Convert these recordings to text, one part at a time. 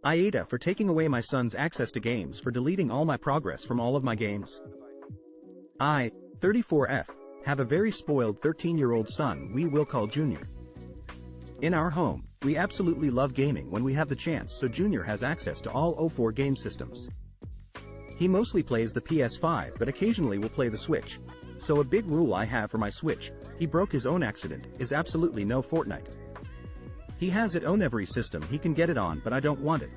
AITA for taking away my son's access to games, for deleting all my progress from all of my games. I, 34F, have a very spoiled 13-year-old son we will call Junior. In our home, we absolutely love gaming when we have the chance, so Junior has access to all 04 game systems. He mostly plays the PS5 but occasionally will play the Switch. So a big rule I have for my Switch, he broke his own accident, is absolutely no Fortnite. He has it on every system he can get it on, but I don't want it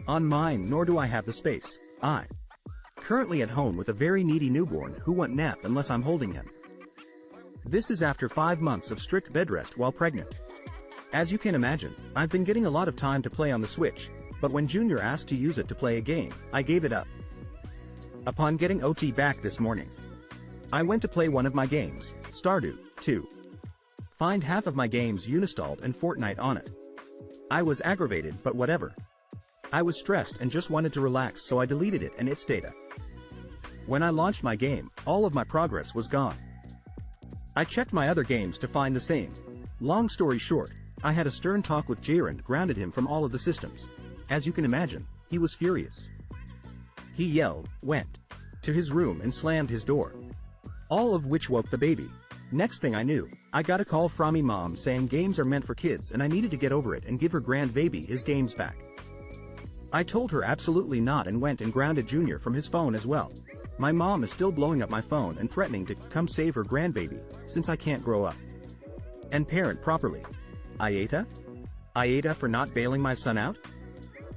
on mine, nor do I have the space. I currently at home with a very needy newborn who won't nap unless I'm holding him. This is after 5 months of strict bed rest while pregnant. As you can imagine, I've been getting a lot of time to play on the Switch, but when Junior asked to use it to play a game, I gave it up. Upon getting OT back this morning, I went to play one of my games, Stardew 2. Find half of my games uninstalled and Fortnite on it. I was aggravated, but whatever. I was stressed and just wanted to relax, so I deleted it and its data. When I launched my game, all of my progress was gone. I checked my other games to find the same. Long story short, I had a stern talk with Jaron, grounded him from all of the systems. As you can imagine, he was furious. He yelled, went to his room and slammed his door. All of which woke the baby. Next thing I knew, I got a call from me mom saying games are meant for kids and I needed to get over it and give her grandbaby his games back. I told her absolutely not and went and grounded Junior from his phone as well. My mom is still blowing up my phone and threatening to come save her grandbaby, since I can't grow up and parent properly. AITA? AITA for not bailing my son out?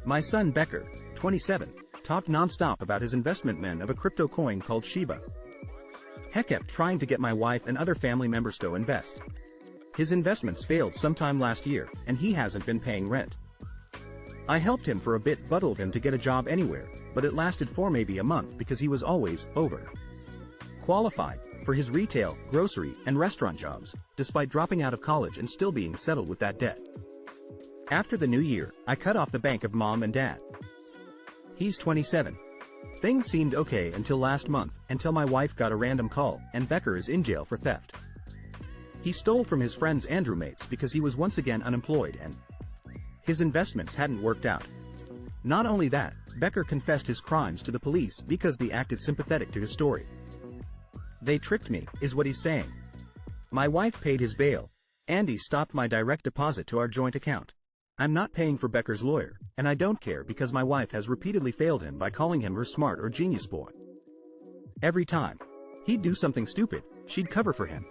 My son Becker, 27, talked non-stop about his investment men of a crypto coin called Shiba. He kept trying to get my wife and other family members to invest. His investments failed sometime last year, and he hasn't been paying rent. I helped him for a bit, told him to get a job anywhere, but it lasted for maybe a month because he was always over-qualified for his retail, grocery, and restaurant jobs, despite dropping out of college and still being settled with that debt. After the new year, I cut off the bank of mom and dad. He's 27. Things seemed okay until last month, until my wife got a random call, and Becker is in jail for theft. He stole from his friend's Andrew mates because he was once again unemployed and his investments hadn't worked out. Not only that, Becker confessed his crimes to the police because they acted sympathetic to his story. They tricked me, is what he's saying. My wife paid his bail. Andy stopped my direct deposit to our joint account. I'm not paying for Becker's lawyer, and I don't care because my wife has repeatedly failed him by calling him her smart or genius boy. Every time he'd do something stupid, she'd cover for him.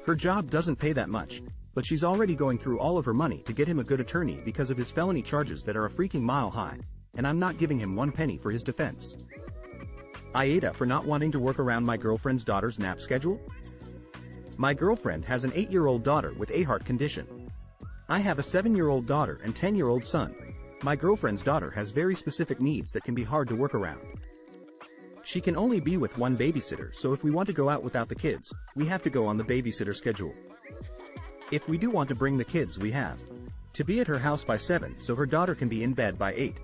Her job doesn't pay that much, but she's already going through all of her money to get him a good attorney because of his felony charges that are a freaking mile high, and I'm not giving him 1 penny for his defense. AITA for not wanting to work around my girlfriend's daughter's nap schedule? My girlfriend has an 8-year-old daughter with a heart condition. I have a 7-year-old daughter and 10-year-old son. My girlfriend's daughter has very specific needs that can be hard to work around. She can only be with one babysitter, so if we want to go out without the kids, we have to go on the babysitter schedule. If we do want to bring the kids, we have to be at her house by 7 so her daughter can be in bed by 8.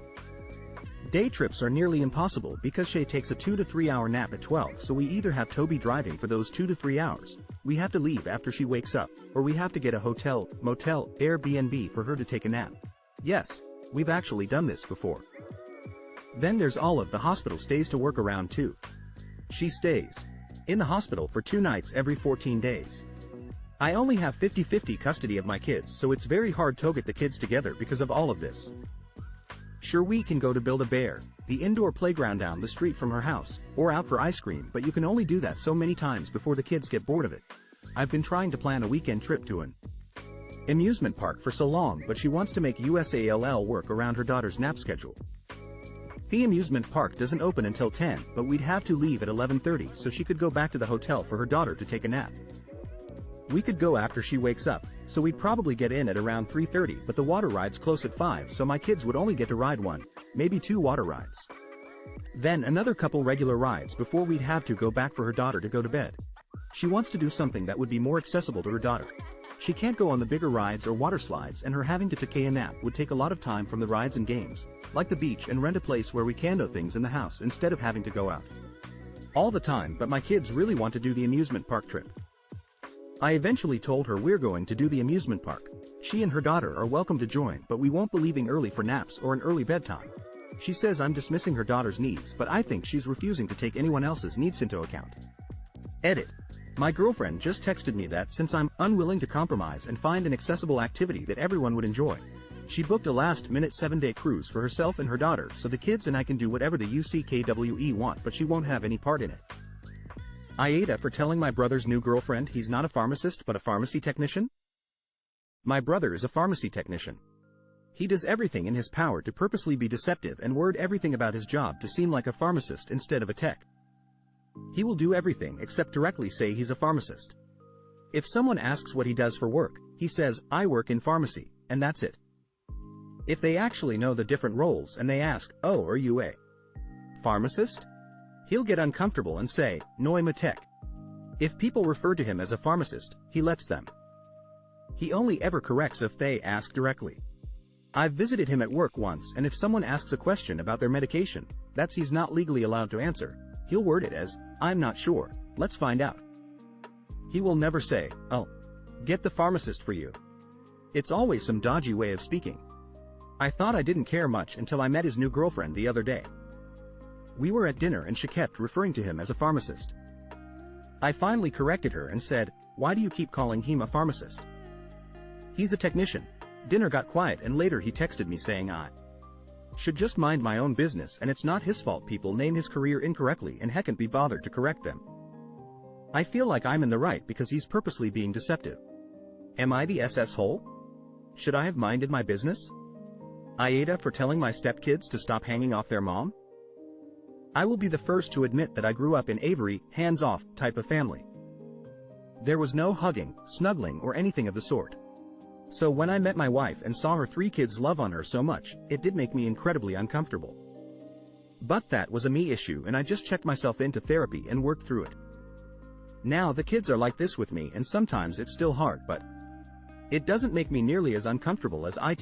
Day trips are nearly impossible because Shay takes a 2 to 3 hour nap at 12, so we either have Toby driving for those 2 to 3 hours, we have to leave after she wakes up, or we have to get a hotel, motel, Airbnb for her to take a nap. Yes, we've actually done this before. Then there's all of the hospital stays to work around too. She stays in the hospital for 2 nights every 14 days. I only have 50-50 custody of my kids, so it's very hard to get the kids together because of all of this. Sure, we can go to Build-A-Bear, the indoor playground down the street from her house, or out for ice cream, but you can only do that so many times before the kids get bored of it. I've been trying to plan a weekend trip to an amusement park for so long, but she wants to make USALL work around her daughter's nap schedule. The amusement park doesn't open until 10, but we'd have to leave at 11:30 so she could go back to the hotel for her daughter to take a nap. We could go after she wakes up, so we'd probably get in at around 3:30, but the water ride's close at 5, so my kids would only get to ride 1, maybe 2 water rides. Then another couple regular rides before we'd have to go back for her daughter to go to bed. She wants to do something that would be more accessible to her daughter. She can't go on the bigger rides or water slides, and her having to take a nap would take a lot of time from the rides and games, like the beach, and rent a place where we can do things in the house instead of having to go out all the time, but my kids really want to do the amusement park trip. I eventually told her we're going to do the amusement park. She and her daughter are welcome to join, but we won't be leaving early for naps or an early bedtime. She says I'm dismissing her daughter's needs, but I think she's refusing to take anyone else's needs into account. Edit. My girlfriend just texted me that since I'm unwilling to compromise and find an accessible activity that everyone would enjoy, she booked a last-minute 7-day cruise for herself and her daughter so the kids and I can do whatever the UCKWE want, but she won't have any part in it. AITA for telling my brother's new girlfriend he's not a pharmacist but a pharmacy technician? My brother is a pharmacy technician. He does everything in his power to purposely be deceptive and word everything about his job to seem like a pharmacist instead of a tech. He will do everything except directly say he's a pharmacist. If someone asks what he does for work, he says, I work in pharmacy, and that's it. If they actually know the different roles and they ask, oh, are you a pharmacist? He'll get uncomfortable and say, no, I'm a tech. If people refer to him as a pharmacist, he lets them. He only ever corrects if they ask directly. I've visited him at work once, and if someone asks a question about their medication, that's he's not legally allowed to answer, he'll word it as, I'm not sure, let's find out. He will never say, I'll get the pharmacist for you. It's always some dodgy way of speaking. I thought I didn't care much until I met his new girlfriend the other day. We were at dinner and she kept referring to him as a pharmacist. I finally corrected her and said, why do you keep calling him a pharmacist? He's a technician. Dinner got quiet and later he texted me saying I should just mind my own business and it's not his fault people name his career incorrectly and heckan't be bothered to correct them. I feel like I'm in the right because he's purposely being deceptive. Am I the Asshole? Should I have minded my business? AITA for telling my stepkids to stop hanging off their mom? I will be the first to admit that I grew up in Avery, hands-off type of family. There was no hugging, snuggling or anything of the sort. So when I met my wife and saw her 3 kids love on her so much, it did make me incredibly uncomfortable. But that was a me issue and I just checked myself into therapy and worked through it. Now the kids are like this with me and sometimes it's still hard, but it doesn't make me nearly as uncomfortable as it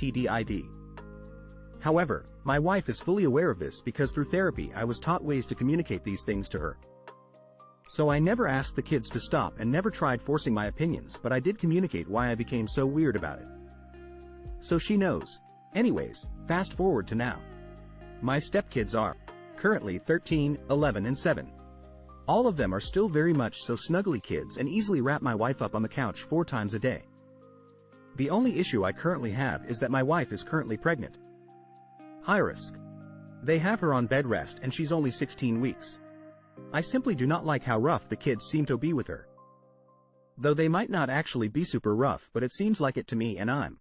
did. However, my wife is fully aware of this because through therapy I was taught ways to communicate these things to her. So I never asked the kids to stop and never tried forcing my opinions, but I did communicate why I became so weird about it. So she knows. Anyways, fast forward to now. My stepkids are currently 13, 11 and 7. All of them are still very much so snuggly kids and easily wrap my wife up on the couch 4 times a day. The only issue I currently have is that my wife is currently pregnant. High risk. They have her on bed rest and she's only 16 weeks. I simply do not like how rough the kids seem to be with her. Though they might not actually be super rough, but it seems like it to me and I'm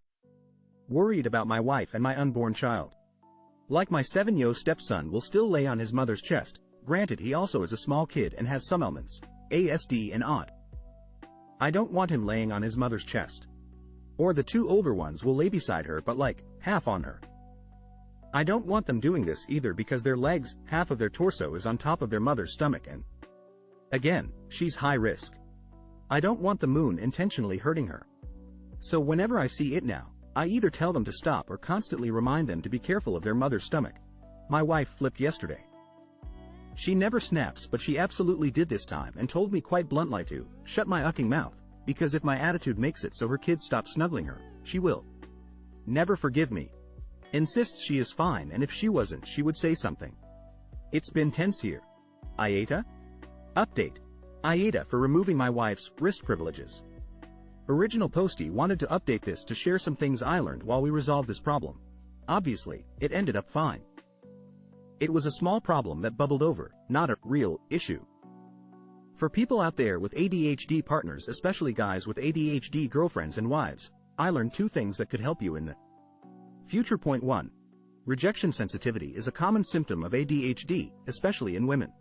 worried about my wife and my unborn child. Like my 7-year-old stepson will still lay on his mother's chest, granted he also is a small kid and has some ailments, ASD and odd. I don't want him laying on his mother's chest. Or the 2 older ones will lay beside her but like, half on her. I don't want them doing this either because their legs, half of their torso is on top of their mother's stomach and again, she's high risk. I don't want the moon intentionally hurting her. So whenever I see it now, I either tell them to stop or constantly remind them to be careful of their mother's stomach. My wife flipped yesterday. She never snaps but she absolutely did this time and told me quite bluntly to shut my ucking mouth, because if my attitude makes it so her kids stop snuggling her, she will never forgive me. Insists she is fine and if she wasn't she would say something. It's been tense here. AITA? Update. AITA for removing my wife's wrist privileges. Original postie wanted to update this to share some things I learned while we resolved this problem. Obviously, it ended up fine. It was a small problem that bubbled over, not a real issue. For people out there with ADHD partners, especially guys with ADHD girlfriends and wives, I learned 2 things that could help you in the future. Point 1. Rejection sensitivity is a common symptom of ADHD, especially in women.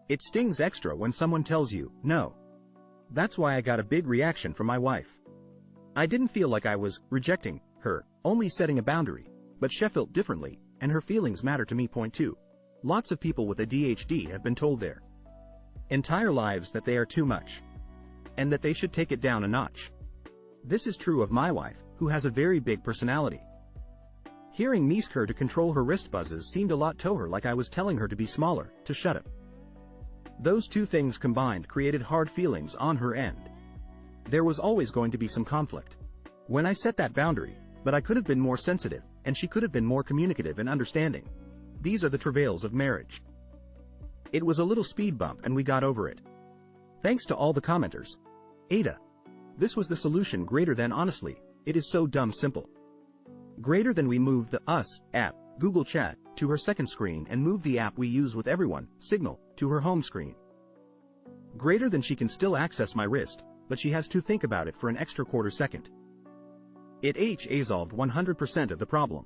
It stings extra when someone tells you, no. That's why I got a big reaction from my wife. I didn't feel like I was rejecting her, only setting a boundary, but she felt differently, and her feelings matter to me. Point 2. Lots of people with ADHD have been told their entire lives that they are too much, and that they should take it down a notch. This is true of my wife, who has a very big personality. Hearing me ask her to control her wrist buzzes seemed a lot to her, like I was telling her to be smaller, to shut up. Those 2 things combined created hard feelings on her end. There was always going to be some conflict. When I set that boundary, but I could have been more sensitive, and she could have been more communicative and understanding. These are the travails of marriage. It was a little speed bump and we got over it. Thanks to all the commenters. AITA. This was the solution greater than honestly, it is so dumb simple. Greater than we moved the Us app, Google Chat, to her second screen and moved the app we use with everyone, Signal, to her home screen. Greater than she can still access my wrist, but she has to think about it for an extra quarter second. It solved 100% of the problem.